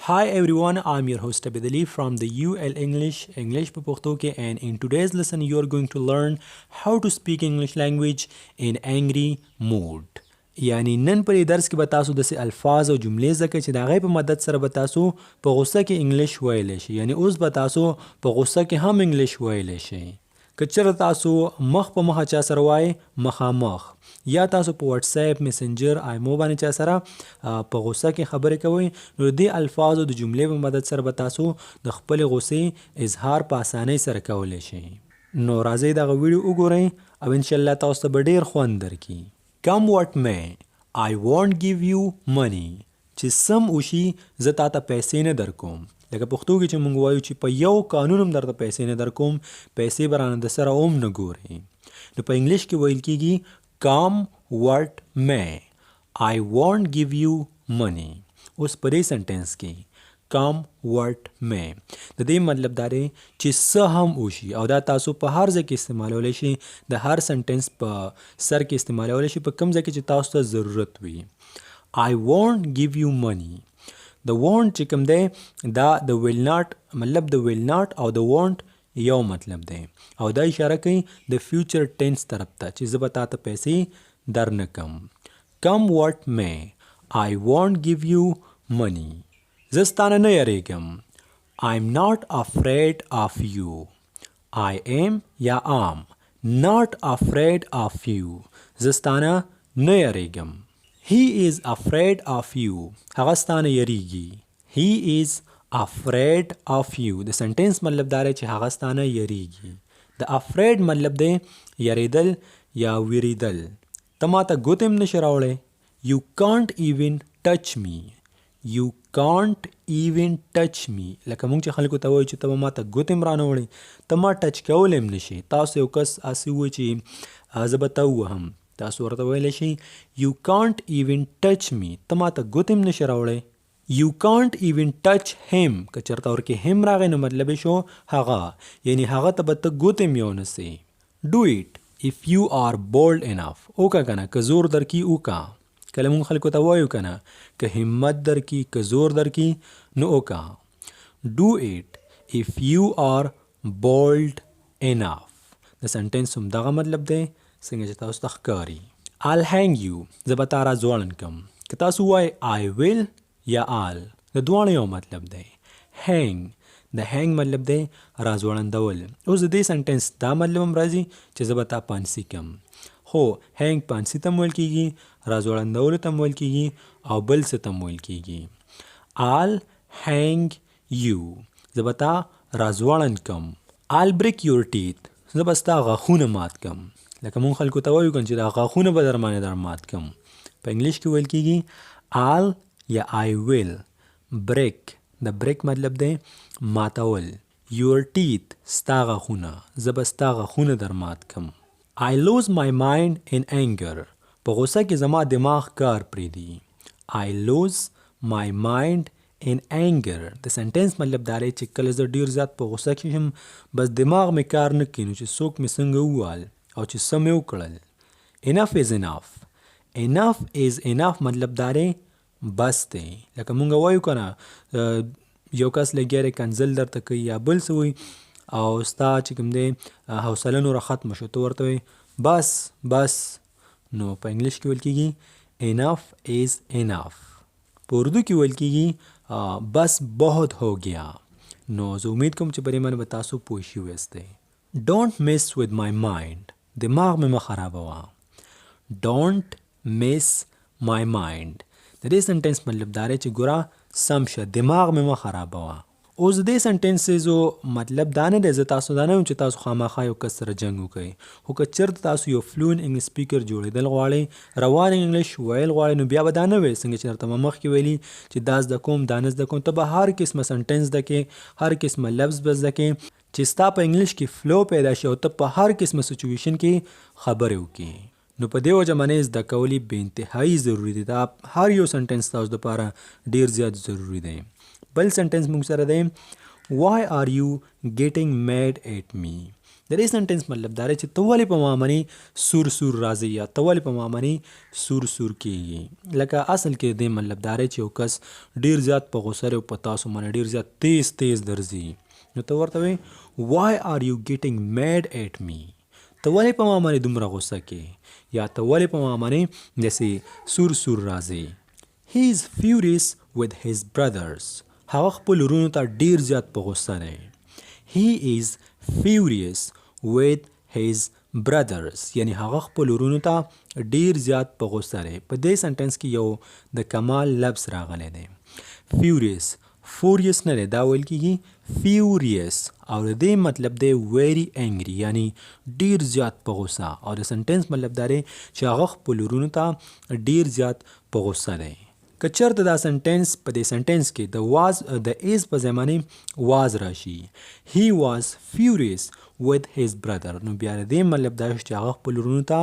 Hi everyone, I'm your host Abidali from the UL English په پښتو کې and in today's lesson you are going to learn how to speak English language in angry mood. یعنی نن په درس کې به تاسو داسې الفاظ او جملې زده کړئ چې د هغې په مدد سره به تاسو په غوسه کې انګلیش ویلی شئ. یعنی اوس به تاسو په غوسه کې هم انګلیش ویلی شئ. که چېرته تاسو مخ په مخه چا سره وایئ مخامخ، یا تاسو په واتس اپ میسنجر ایمو باندې چا سره په غوسه کې خبرې کوئ، نو د دې الفاظو د جملې په مدد سره به تاسو د خپلې غوسې اظهار په اسانۍ سره کولی شئ. نو راځئ دغه ویډیو وګورئ او انشاءالله تاسو ته به ډېر خوند درکړي. Come what may, I won't give you money. چې سم وشي زه تا ته پیسې نه درکوم. لکه پښتو کې چې موږ وایو چې په یو قانون هم درته پیسې نه درکوم، پیسې به رانه د سره هم نه ګورې. نو په انګلیش کې ویل کېږي come what may, I won't give you money. اوس په دې سنټنس کې come what may د دې مطلب دا دی چې څه هم وشي، او دا تاسو په هر ځای کې استعمالولی شئ. د هر سنټنس په سر کې استعمالولی شئ په کوم ځای کې چې تاسو ته ضرورت وي. I won't give you money. د won't چې کوم دی دا د will not مطلب د will not او د won't یو مطلب دی، او دا اشاره کوي د فیوچر ټینس طرف ته چې زه به تا ته پیسې در نه کم. Come what may, I won't give you money. زه ستانه نه یریږم. I'm not afraid of you. I am یا am not afraid of you. زه ستانه نه یریږم. He is afraid of you. هغه ستانه یریږي. He is afraid of you. د سنټنس مطلب دا دی چې هغه ستانه یریږي. د afraid مطلب دی یریدل یا ویریدل. ته ما ته ګوتې هم نشې راوړی. You can't even touch me. You can't even touch me. لکه موږ چې خلکو ته وایو چې ته به ما ته ګوتې هم رانه وړې، ته ما ټچ کولی هم نشي. تاسو یو کس هسې ووایي چې زه به ته ووهم، تاسو ورته ویلی شئ You can't even touch me. ته ما ته ګوتې هم نشي راوړی. You can't even touch him. که چېرته ورکې هم راغی نو مطلب یې شو هغه، یعنی هغه ته به ته ګوتې هم یو نسې. Do it if you are bold enough. وکړه که نه که زور درکړي وکړه. کله مونږ خلکو ته وایو که نه که همت درکړي که زور درکړي نو وکړه. Do it if you are bold enough. د سنټنس هم دغه مطلب دی څنګه چې تاسو ته ښکاري. I'll hang you. زه به تا را ځوړند کم. که تاسو وایئ I will یا I'll، د دواړو یو مطلب دی. hang د hang مطلب دی را ځوړندول. اوس د دې سنټنس دا مطلب هم راځي چې زه به تا پانسي کم. خو hang پانسي ته هم ویل کېږي، را ځوړندولو ته هم ویل کېږي، او بل څه ته هم ویل کېږي. I'll hang you. زه به تا را ځوړند کم. I'll break your teeth. زه به ستا غاښونه مات کم. لکه مونږ خلکو ته وایو که چې دا غاښونه به در باندې در مات کم. په انګلیش کې ویل کېږي I'll یا I will break. د break مطلب دی ماتول. Your teeth ستا غاښونه. زه به ستا غاښونه در مات کم. I lose my mind in anger. په غوسه کې زما دماغ کار پرېږدي. I lose my mind in anger. د سنټنس مطلب دا دی چې کله زه ډېر زیات په غوسه کې یم، بس دماغ مې کار نه کوي، نو چې څوک مې څنګه ووال او چې څه مې وکړل. Enough is enough. Enough is enough مطلب دا دی بس دی. لکه مونږ وایو که نه یو کس لګیا دی کنځل درته کوي یا بل څه وایي، او ستا چې کوم دی حوصله نوره ختمه شو، ته ورته وایي بس بس. نو په انګلیش کې ویل کېږي enough is enough. په اردو کې ویل کېږي بس بہت ہو گیا. نو زه امید کوم چې په دې باندې به تاسو پوه شوي یاستئ. Don't mess with my mind. دماغ مې مه خرابوه. Don't mess my mind. د دې سنټنس مطلب دا دی چې ګوره سم شه، دماغ مې مه خرابوه. اوس د دې سنټنسزو مطلب دا نه دی، زه تاسو دا نه یم چې تاسو خامخا یو کس سره جنګ وکړئ. خو که چېرته تاسو یو فلوئنټ انګلیش سپیکر جوړېدل غواړئ، روان انګلیش ویل غواړئ، نو بیا به دا نه وایئ څنګه چې درته ما مخکې ویلي چې دا زده کوم دا نه زده کوم. ته به هر قسمه سنټنس زده کړې، هر قسمه لفظ به زده کړې چې ستا په انګلیش کې فلو پیدا شي او ته په هر قسمه سچویشن کې خبرې وکړې. نو په دې وجه باندې زده کول بې انتهایي ضروري دي. دا هر یو سنټنس تاسو دپاره ډېر زیات ضروري دی. بل سنټنس موږ سره دی Why are you getting mad at me? د دې سنټنس مطلب دا دی چې ته ولې په ما باندې سور سور راځي یا ته ولې په ما باندې سور سور کیږي. لکه اصل کې د دې مطلب دا دی چې یو کس ډیر زیات په غوسه دی او په تاسو باندې ډیر زیات تیز تیز درځي، نو ته ورته وایې why are you getting mad at me؟ ته ولې په ما باندې دومره غوسه کې یا ته ولې په ما باندې داسې سور سور راځي. He is furious with his brothers. هغه خپل ورونو ته ډیر زیات په غوسه دی. He is furious with his brothers. یعنی هغه خپل ورونو ته ډیر زیات په غوسه دی. په دې سنټنس کې یو د کمال لفظ راغلی دی. furious furious نه دی، دا ویل کېږي furious او د دې مطلب دی very angry یعنی ډیر زیات په غوسه، او د سنټنس مطلب دا دی چې هغه خپل ورونو ته ډیر زیات په غوسه دی. که چېرته دا سنټنس په دې سنټنس کې د ایز په ځای باندې واز راشي he was furious with his brother، نو بیا د دې مطلب دا چې هغه خپل ورونو ته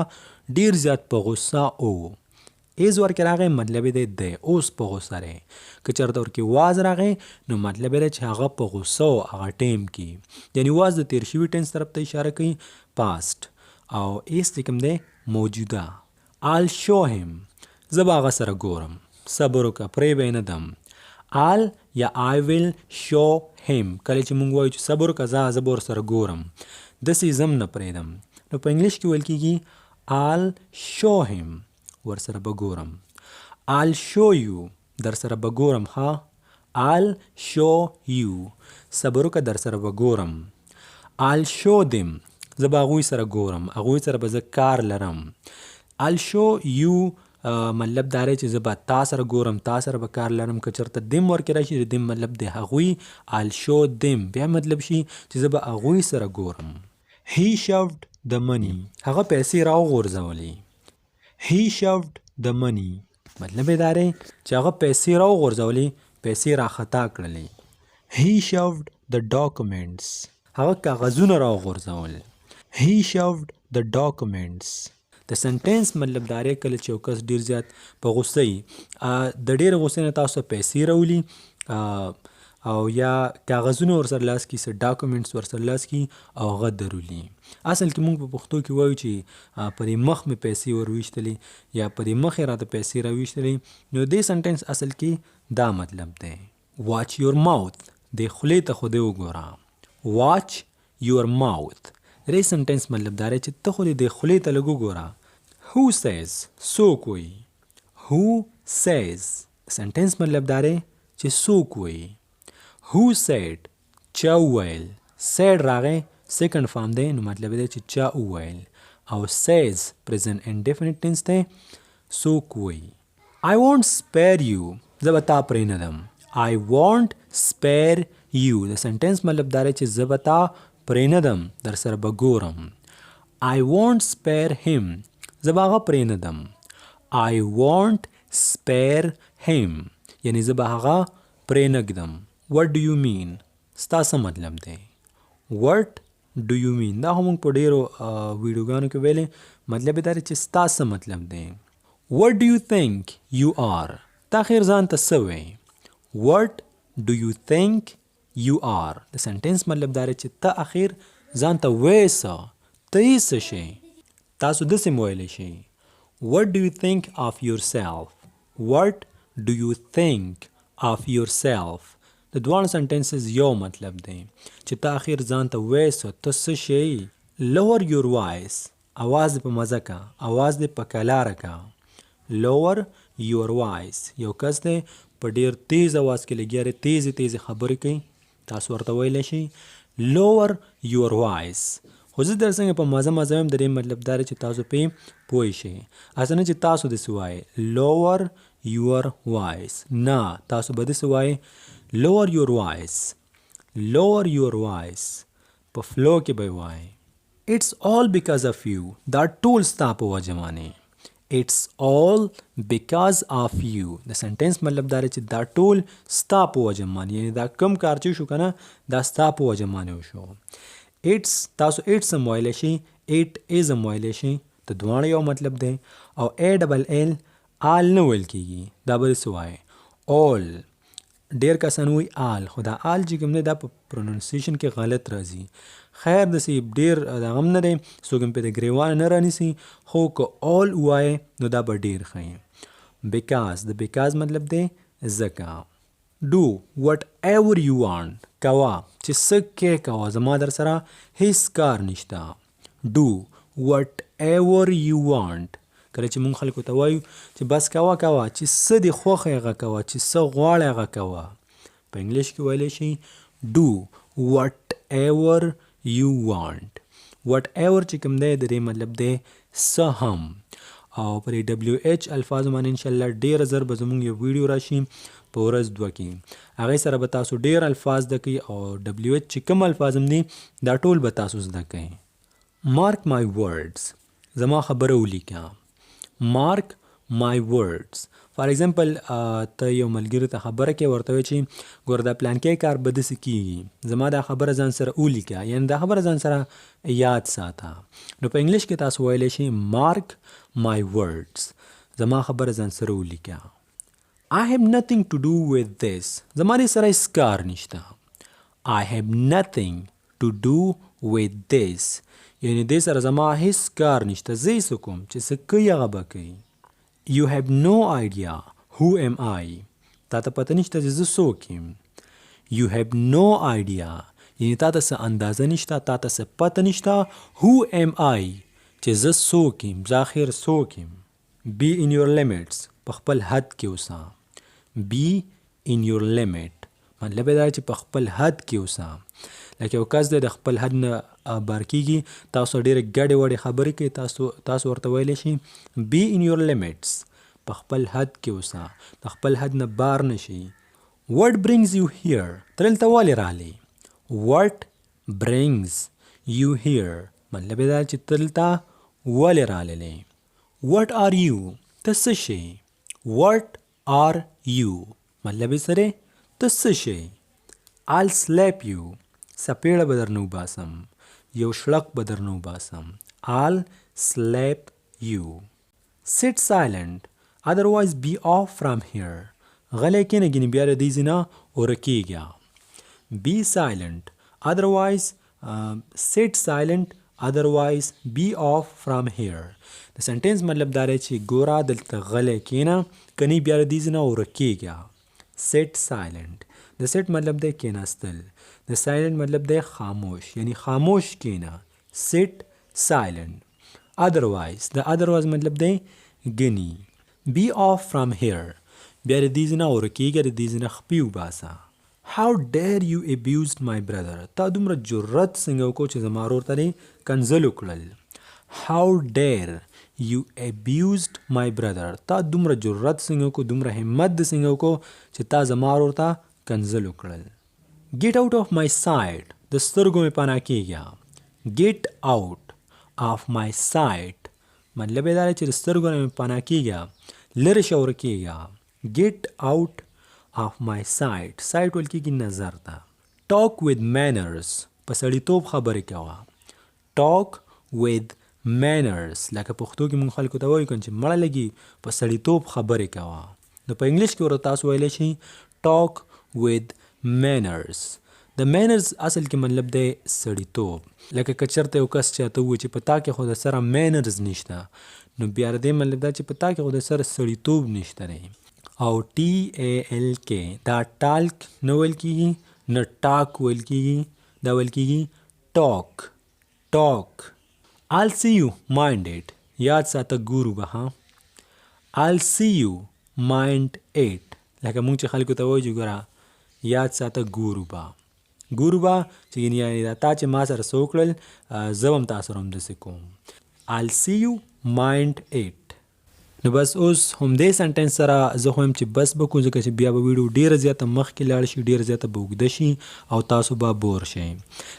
ډیر زیات په غوسه او ایز ورکې راغی مطلب یې دی اوس په غوسه دی. که چېرته ورکې واز راغی نو مطلب یې دی چې هغه په غوسه او هغه ټیم کې، یعنی واز د تیر شوي ټینس طرف ته اشاره کوي پاست، او ایز چې کوم دی موجوده. I'll show him، زه به هغه سره ګورم، صبر وکړه پرې به یې نه دم. I'll یا I will show him، کله چې موږ وایو چې صبر وکړه زه به ورسره ګورم، داسې زه هم نه پرېږدم. نو په انګلیش کې ویل کېږي I'll show him، ورسره به ګورم. I'll show you، در سره به ګورم ښه. I'll show you، صبر وکړه در سره به ګورم. I'll show them، زه به هغوی سره ګورم، هغوی سره به زه کار لرم. I'll show you مطلب دا دی چې زه به تا سره ګورم، تا سره به کار لرم. که چېرته دم ورکې راشي د دم مطلب دی هغوی. I'll show them بیا مطلب شي چې زه به هغوی سره ګورم. He shoved the money، هغه پیسې راوغورځولې. He shoved the money مطلب یې دا دی چې هغه پیسې راوغورځولې، پیسې راخطا کړلې. He shoved the documents، هغه کاغذونه راوغورځول. He shoved the documents. د سنټنس مطلب دا دی کله چې یو کس ډیر زیات په غوسه وي، د ډېرې غوسې نه تاسو پیسې راولي او یا کاغذونه ورسره لاس کړي، څه ډاکومنټس ورسره لاس کړي او هغه درولي. اصل کې موږ په پښتو کې وایو چې په دې مخ مې پیسې ورویشتلې یا په دې مخ یې راته پیسې راویشتلې، نو دې سنټنس اصل کې دا مطلب دی. واچ یور ماوث، دې خولې ته خو دې وګوره. واچ یور ماوث د دې سنټنس مطلب دا دی چې ته خو دې خولې ته لږ وګوره. Who says، څوک وایي. Who says سنټنس مطلب دا دی چې څوک وایي. Who said، چا وویل. said راغی سیکنډ فارم دی نو مطلب دی چې چا وویل، او says present indefinite tense دی څوک وایي. I won't spare you، زه به تا پرېنږدم. I won't spare you د سنټنس مطلب دا دی چې زه به تا پرېنږدم، در سره به ګورم. I won't spare him، زه به هغه پرېنږدم. I won't spare him یعنی زه به هغه پرېنږدم. What do you mean، ستا څه مطلب دی. What do you mean دا هم موږ په ډېرو ویډیوګانو کې ویلې، مطلب یې دا دی چې ستا څه مطلب دی. What do you think you are، تا خیر ځان ته څه وایې. What do you think you are د سنټنس مطلب دا دی چې ته اخر ځان ته وایې څه، ته یې څه شې. تاسو داسې هم ویلی شئ What do you think of yourself، What do you think of yourself د دواړو سنټنسز یو مطلب دی چې ته اخر ځان ته وایې څه، ته څه شې. Lower your voice، اواز دې په مزه کا، اواز دې په کلاره کا. Lower your voice یو کس دی په ډېر تیز اواز کې لګیا دی، تیزې تیزې خبرې کوي، تاسو ورته ویلی شئ Lower your voice. خو زه در څنګه په مزه مزه وایم د دې مطلب دا دی چې تاسو پې پوه شئ، هسې نه چې تاسو داسې وایئ Lower your voice، نه تاسو به داسې وایئ Lower your voice، Lower your voice په فلو کې به یې وایئ. It's all because of you، دا ټول ستا په وجه باندې. It's all because of you د سنټنس مطلب دا دی چې دا ټول ستا په وجه باندې، یعنی دا کم کار چې شو که نه دا ستا په وجه باندې وشو. It's تاسو اټس هم ویلی شئ، اټ از هم ویلی شئ، د دواړو یو مطلب دی. او A double L آل نه ویل کېږي، دا به داسې وایئ all. ډیر کسان وایي آل، خو دا آل چې کوم دی دا په پروننسیشن کې غلط راځي. خیر داسې ډیر دغه هم نه دی، څوک هم پرې د ګریوان نه رانیسي، خو که آل ووایې نو دا به ډیر ښه وي. بیکاز د بیکاز مطلب دی ځکه. do whatever you want، کوه چې څه کې کوه، زما در سره هیڅ کار نشته. do whatever you want، کله چې مونږ خلکو ته وایو چې بس کوه چې څه دې خوښ هغه کوه، چې څه غواړې هغه کوه. په انګلیش کې ویلی شي do whatever you want. whatever چې کوم دی د دې مطلب دی څه هم. او پر ډبلیو ایچ الفاظو باندې انشاءالله ډېره زر به زموږ یو ویډیو راشي په ورځ دوه کې، هغې سره به تاسو ډېر الفاظ زده کوئ، او ډبلیو ایچ چې کوم الفاظ هم دي دا ټول به تاسو زده کوئ. مارک مای ورډز، زما خبره ولیکه. مارک مای ورډز. فار ایگزامپل ته یو ملګري ته خبره کې ورته وایي چې ګوره دا پلانکی کار به داسې کېږي، زما دا خبره ځان سره ولیکه، یعنې دا خبره ځان سره یاد ساته. نو په انګلیش کې تاسو ویلی شئ مارک مای ورډز، زما خبره ځان سره ولیکه. I have nothing to do with this، زما دې سره هېڅ کار نشته. I have nothing to do with this، یعنې دې سره زما هېڅ کار نشته، زه یې څه کوم چې څه کوي هغه به کوي. You have no idea who am I، تا ته پته نشته چې زه څوک یم. You have no idea، یعنې تا ته څه اندازه نشته، تا ته څه پته نشته. Who am I، چې زه څوک یم، زه آخر څوک یم. Be in your limits، په خپل حد کې اوسه. Be in your limit مطلب دا چې په خپل حد کې اوسه. لکه یو کس دی د خپل حد نه بار کېږي، تاسو ډېرې ګډې وډې خبرې کوي، تاسو ورته ویلی شئ be in your limits، په خپل حد کې اوسه، د خپل حد نه بار نه شي. What brings you here، ته دلته ولې راغلی. What brings you here مطلب دا چې ته دلته ولې راغلی. What are you، ته څه شی. What are you مطلب یې سره ته څه شی. I'll slap you، سپېړه به درنه وباسم، یو شړک به درنه وباسم. I'll slap you. Sit silent otherwise be off from here، غلی کښېنه ګینې بیا د دې ځای نه ورکېږه. Be silent otherwise sit silent otherwise be off from here. د سنټینس مطلب دا دی چې ګوره دلته غلی کښېنه کنی بیا د دې ځای نه ورکېږه. Sit silent، د سیټ مطلب دی کېناستل، د سایلنٹ مطلب دی خاموش، یعنی خاموش کېنه. سیټ سایلنٹ. ادروایز، د ادروایز مطلب دی ګنی. بی آف فرام هیر، بیا د دې ځای نه ورکېږه، د دې ځای نه خپې وباسه. How dare you abused my brother، تا دومره جرأت څنګه وکړو چې زما ورور ته دې کنځل وکړل. How dare you abused my brother، تا دومره جرأت څنګه وکړو، دومره همت دې څنګه وکړو چې تا زما ورور ته کنځل وکړل. Get out of my sight، د سترګو مې پناه کېږه. Get out of my sight مطلب یې دا دی چې د سترګو نه مې پناه کېږه، لرې شه ورکېږه. Get out of my sight، sight ویل کېږي نظر ته. Talk with manners، په سړیتوب خبرې کوه. Talk with manners، لکه پښتو کې مونږ خلکو ته وایو که چې مړه لګي په سړیتوب خبرې کوه. نو په انګلیش کې ورته تاسو ویلی شئ talk with manners. د manners اصل کې مطلب دی سړیتوب. لکه که چېرته یو کس چاته ووایي چې په تا کې خو د سره manners نشته، نو بیا د دې مطلب دا چې په تا کې خو د سره سړیتوب نشته دی. او TALK دا ټالک نه ویل کېږي، نه ټاک ویل کېږي، دا ویل کېږي ټاک. ټاک. I'll see you mind it، یاد ساته ګورو به ها. I'll see you mind it، لکه مونږ چې خلکو ته وایو چې ګوره یاد ساته ګورو به. ګورو به چې یعنې دا تا چې ما سره څه وکړل زه به هم تا سره همداسې کوم. I'll see you mind it. نو بس اوس همدې سنټنس سره زه خو یم چې بس به کوم، ځکه چې بیا به ویډیو ډېره زیاته مخکې لاړ شي، ډېره زیاته به اوږده شي او تاسو به بور شئ.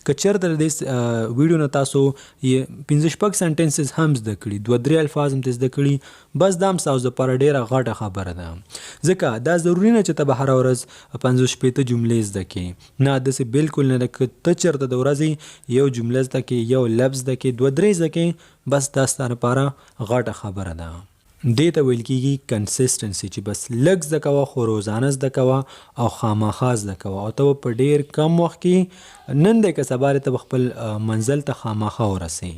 که چېرته د دې ویډیو نه تاسو 5-6 سنټنسز هم زده کړي، 2-3 الفاظ هم زده کړي، بس دا هم ستاسو دپاره ډېره غټه خبره ده. ځکه دا ضروري نه چې ته به هره ورځ 50-60 جملې زده کړې، نه داسې بالکل نه ده. که ته چېرته د ورځې یو جمله زده کړې، یو لفظ زده کړې، 2-3 زده کړې، بس دا ستا لپاره غټه خبره ده. دې ته ویل کېږي کنسسټنسي چې بس لږ زده کوه خو روزانه زده کوه او خامخا زده کوه او ته په ډېر کم وخت کې نن دی که سبا ته به خپل منزل ته خامخا ورسې.